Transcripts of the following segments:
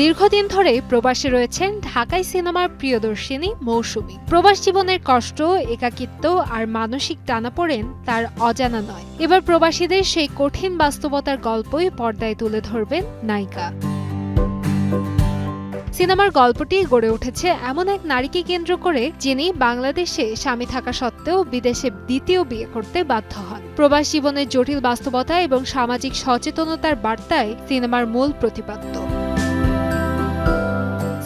দীর্ঘদিন ধরে প্রবাসে রয়েছেন ঢাকাই সিনেমার প্রিয়দর্শিনী মৌসুমী। প্রবাস জীবনের কষ্ট, একাকিত্ব আর মানসিক টানাপোড়েন তার অজানা নয়। এবার প্রবাসীদের সেই কঠিন বাস্তবতার গল্পই পর্দায় তুলে ধরবেন নায়িকা। সিনেমার গল্পটি গড়ে উঠেছে এমন এক নারীকে কেন্দ্র করে, যিনি বাংলাদেশে স্বামী থাকা সত্ত্বেও বিদেশে দ্বিতীয় বিয়ে করতে বাধ্য হন। প্রবাস জীবনের জটিল বাস্তবতা এবং সামাজিক সচেতনতার বার্তায় সিনেমার মূল প্রতিপাদ্য।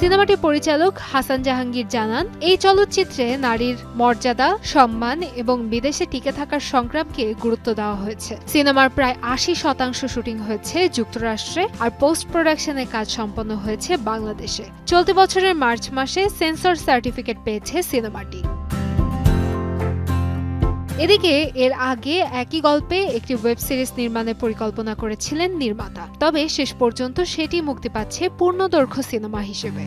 সিনেমাটির পরিচালক হাসান জাহাঙ্গীর জানান, এই চলচ্চিত্রে নারীর মর্যাদা, সম্মান এবং বিদেশে টিকে থাকার সংগ্রামকে গুরুত্ব দেওয়া হয়েছে। সিনেমার প্রায় ৮০% শুটিং হয়েছে যুক্তরাষ্ট্রে, আর পোস্ট প্রোডাকশনের কাজ সম্পন্ন হয়েছে বাংলাদেশে। চলতি বছরের মার্চ মাসে সেন্সর সার্টিফিকেট পেয়েছে সিনেমাটি। এদিকে এর আগে একই গল্পে একটি ওয়েব সিরিজ নির্মাণের পরিকল্পনা করেছিলেন নির্মাতা, তবে শেষ পর্যন্ত সেটি মুক্তি পাচ্ছে পূর্ণদৈর্ঘ্য সিনেমা হিসেবে।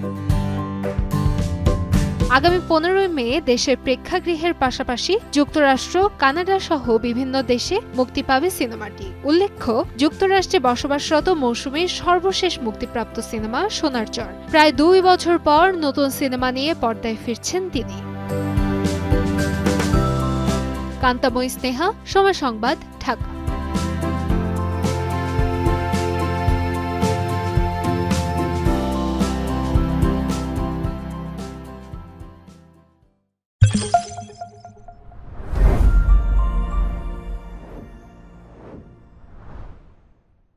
আগামী ১৫ মে দেশের প্রেক্ষাগৃহের পাশাপাশি যুক্তরাষ্ট্র, কানাডা সহ বিভিন্ন দেশে মুক্তি পাবে সিনেমাটি। উল্লেখ্য, যুক্তরাষ্ট্রে বসবাসরত মৌসুমীর সর্বশেষ মুক্তিপ্রাপ্ত সিনেমা সোনার চর। প্রায় ২ বছর পর নতুন সিনেমা নিয়ে পর্দায় ফিরছেন তিনি। কান্তাময়ী স্নেহা, সময় সংবাদ, ঢাকা।